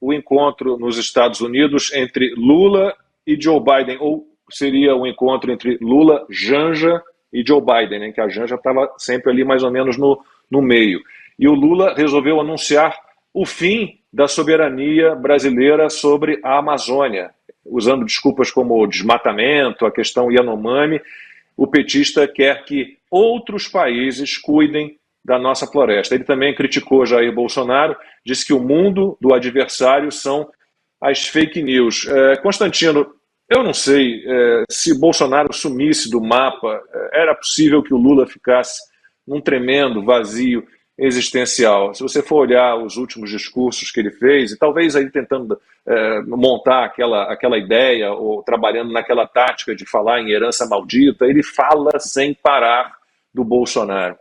o encontro nos Estados Unidos entre Lula e Joe Biden, ou seria o encontro entre Lula, Janja e Joe Biden, né, que a Janja estava sempre ali mais ou menos no meio. E o Lula resolveu anunciar o fim da soberania brasileira sobre a Amazônia, usando desculpas como desmatamento, a questão Yanomami. O petista quer que outros países cuidem da nossa floresta. Ele também criticou Jair Bolsonaro, disse que o mundo do adversário são as fake news. Constantino, eu não sei se Bolsonaro sumisse do mapa, era possível que o Lula ficasse num tremendo vazio existencial. Se você for olhar os últimos discursos que ele fez, e talvez aí tentando montar aquela ideia, ou trabalhando naquela tática de falar em herança maldita, ele fala sem parar do Bolsonaro.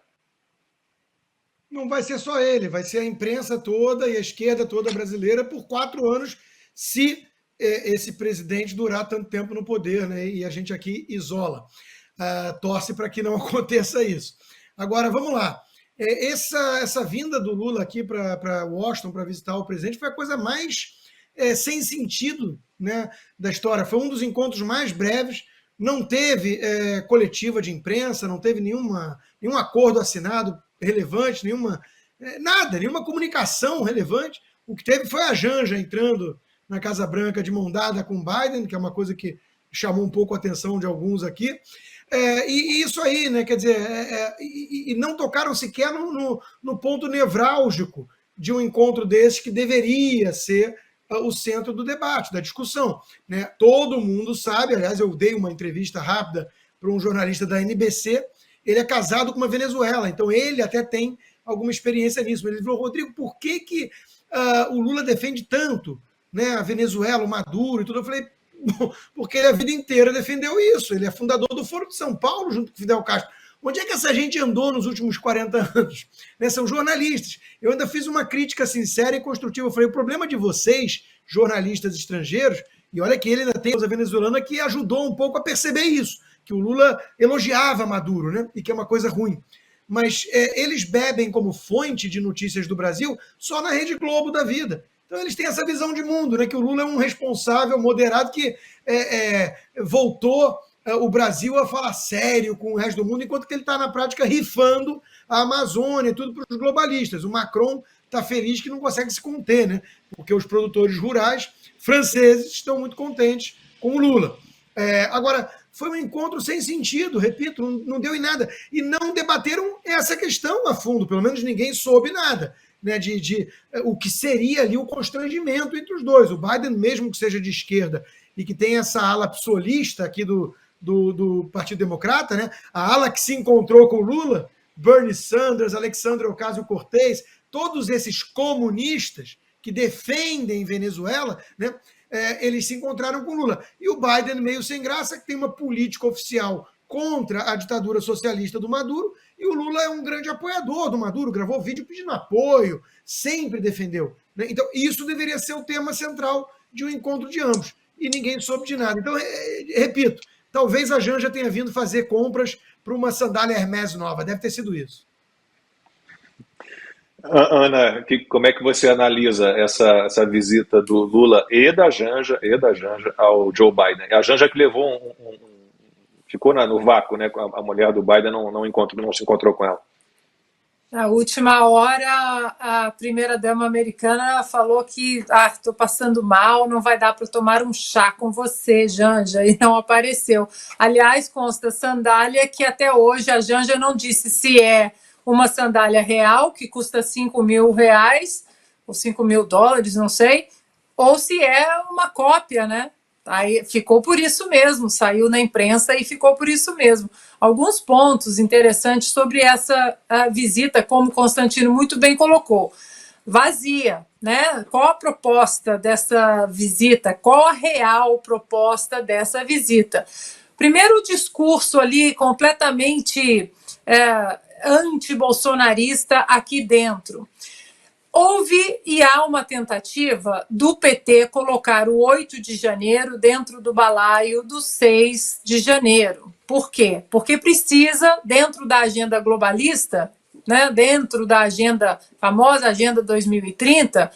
Não vai ser só ele, vai ser a imprensa toda e a esquerda toda brasileira por 4 anos, se esse presidente durar tanto tempo no poder, né? E a gente aqui isola. Torce para que não aconteça isso. Agora, vamos lá. Essa vinda do Lula aqui para Washington para visitar o presidente foi a coisa mais sem sentido, né, da história. Foi um dos encontros mais breves, não teve coletiva de imprensa, não teve nenhum acordo assinado relevante, nenhuma comunicação relevante. O que teve foi a Janja entrando na Casa Branca de mão dada com Biden, que é uma coisa que chamou um pouco a atenção de alguns aqui. E isso aí, né? Quer dizer, e não tocaram sequer no ponto nevrálgico de um encontro desse que deveria ser o centro do debate, da discussão, né? Todo mundo sabe, aliás, eu dei uma entrevista rápida para um jornalista da NBC, ele é casado com uma Venezuela, então ele até tem alguma experiência nisso. Ele falou, Rodrigo, por que o Lula defende tanto, né, a Venezuela, o Maduro e tudo? Eu falei, porque ele a vida inteira defendeu isso. Ele é fundador do Foro de São Paulo, junto com Fidel Castro. Onde é que essa gente andou nos últimos 40 anos? Né? São jornalistas. Eu ainda fiz uma crítica sincera e construtiva. Eu falei, o problema de vocês, jornalistas estrangeiros, e olha que ele ainda tem a venezuelana que ajudou um pouco a perceber isso, que o Lula elogiava Maduro, né? E que é uma coisa ruim. Mas eles bebem como fonte de notícias do Brasil só na Rede Globo da vida. Então eles têm essa visão de mundo, né? Que o Lula é um responsável moderado que voltou o Brasil a falar sério com o resto do mundo, enquanto que ele está na prática rifando a Amazônia, tudo para os globalistas. O Macron está feliz que não consegue se conter, né? Porque os produtores rurais franceses estão muito contentes com o Lula. Agora, foi um encontro sem sentido, repito, não deu em nada. E não debateram essa questão a fundo, pelo menos ninguém soube nada, né, de o que seria ali o constrangimento entre os dois. O Biden, mesmo que seja de esquerda e que tem essa ala psolista aqui do Partido Democrata, né, a ala que se encontrou com o Lula, Bernie Sanders, Alexandria Ocasio-Cortez, todos esses comunistas que defendem Venezuela, né, eles se encontraram com Lula. E o Biden, meio sem graça, que tem uma política oficial contra a ditadura socialista do Maduro, e o Lula é um grande apoiador do Maduro, gravou vídeo pedindo apoio, sempre defendeu. Né? Então, isso deveria ser o tema central de um encontro de ambos. E ninguém soube de nada. Então, repito, talvez a Janja tenha vindo fazer compras para uma sandália Hermès nova. Deve ter sido isso. Ana, como é que você analisa essa visita do Lula e da Janja ao Joe Biden? A Janja que levou ficou no vácuo, né? A mulher do Biden não se encontrou com ela. Na última hora, a primeira-dama americana falou que estou passando mal, não vai dar para tomar um chá com você, Janja, e não apareceu. Aliás, consta sandália que até hoje a Janja não disse se é uma sandália real, que custa R$5.000, ou $5.000, não sei, ou se é uma cópia, né? Aí ficou por isso mesmo, saiu na imprensa e ficou por isso mesmo. Alguns pontos interessantes sobre essa visita, como Constantino muito bem colocou. Vazia, né? Qual a proposta dessa visita? Qual a real proposta dessa visita? Primeiro, o discurso ali completamente anti-bolsonarista aqui dentro. Houve e há uma tentativa do PT colocar o 8 de janeiro dentro do balaio do 6 de janeiro. Por quê? Porque precisa, dentro da agenda globalista, né, dentro da famosa Agenda 2030,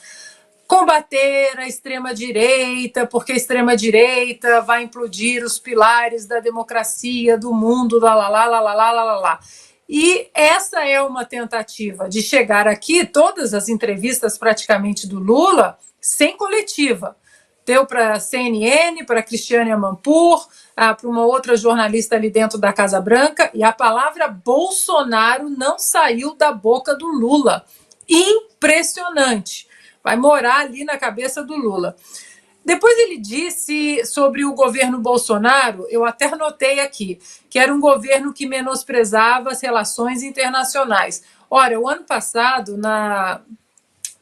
combater a extrema-direita, porque a extrema-direita vai implodir os pilares da democracia, do mundo, lá, lá, lá, lá, lá, lá, lá, lá. E essa é uma tentativa de chegar aqui, todas as entrevistas praticamente do Lula, sem coletiva. Deu para a CNN, para a Cristiane Amanpour, para uma outra jornalista ali dentro da Casa Branca, e a palavra Bolsonaro não saiu da boca do Lula. Impressionante. Vai morar ali na cabeça do Lula. Depois ele disse sobre o governo Bolsonaro, eu até anotei aqui, que era um governo que menosprezava as relações internacionais. Ora, o ano passado, na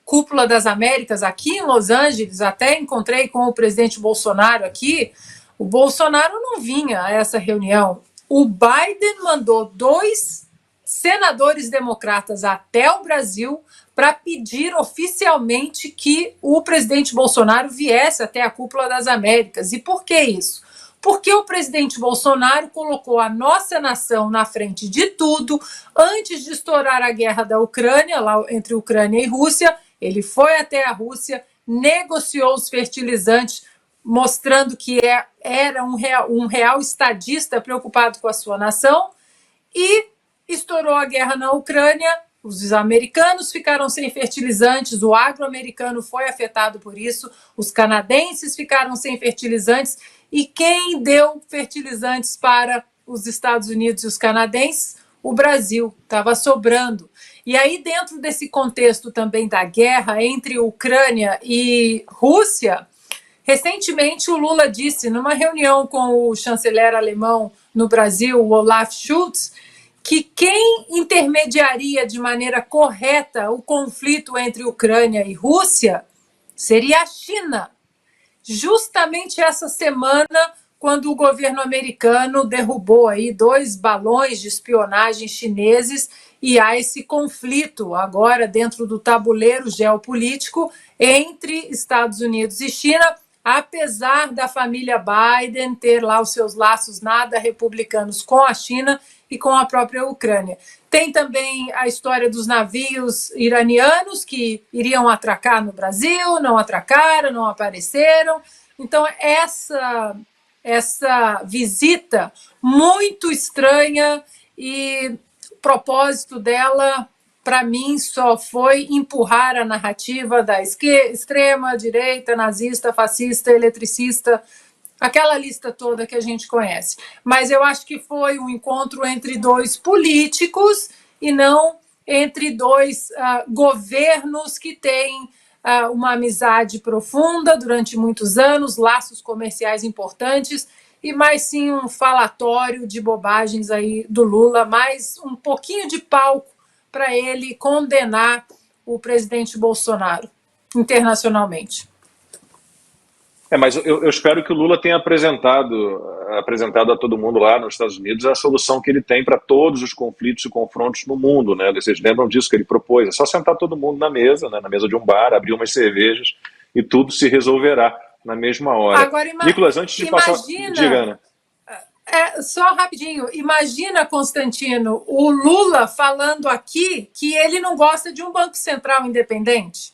Cúpula das Américas, aqui em Los Angeles, até encontrei com o presidente Bolsonaro aqui, o Bolsonaro não vinha a essa reunião. O Biden mandou 2 senadores democratas até o Brasil para pedir oficialmente que o presidente Bolsonaro viesse até a Cúpula das Américas. E por que isso? Porque o presidente Bolsonaro colocou a nossa nação na frente de tudo. Antes de estourar a guerra da Ucrânia, lá entre Ucrânia e Rússia, ele foi até a Rússia, negociou os fertilizantes, mostrando que era um real estadista preocupado com a sua nação, e estourou a guerra na Ucrânia. Os americanos ficaram sem fertilizantes, o agro americano foi afetado por isso, os canadenses ficaram sem fertilizantes, e quem deu fertilizantes para os Estados Unidos e os canadenses? O Brasil, estava sobrando. E aí, dentro desse contexto também da guerra entre Ucrânia e Rússia, recentemente o Lula disse, numa reunião com o chanceler alemão no Brasil, o Olaf Scholz, que quem intermediaria de maneira correta o conflito entre Ucrânia e Rússia seria a China. Justamente essa semana, quando o governo americano derrubou aí 2 balões de espionagem chineses, e há esse conflito agora dentro do tabuleiro geopolítico entre Estados Unidos e China, apesar da família Biden ter lá os seus laços nada republicanos com a China e com a própria Ucrânia. Tem também a história dos navios iranianos que iriam atracar no Brasil, não atracaram, não apareceram. Então, essa visita muito estranha, e o propósito dela, para mim, só foi empurrar a narrativa da extrema direita, nazista, fascista, eletricista, aquela lista toda que a gente conhece. Mas eu acho que foi um encontro entre 2 políticos e não entre 2 governos que têm uma amizade profunda durante muitos anos, laços comerciais importantes, e mais sim um falatório de bobagens aí do Lula, mais um pouquinho de palco para ele condenar o presidente Bolsonaro internacionalmente. Mas eu espero que o Lula tenha apresentado a todo mundo lá nos Estados Unidos a solução que ele tem para todos os conflitos e confrontos no mundo, né? Vocês lembram disso que ele propôs? É só sentar todo mundo na mesa, né? Na mesa de um bar, abrir umas cervejas e tudo se resolverá na mesma hora. Agora, Nicolas, antes de passar... Diga, Ana. Só rapidinho, imagina, Constantino, o Lula falando aqui que ele não gosta de um Banco Central independente.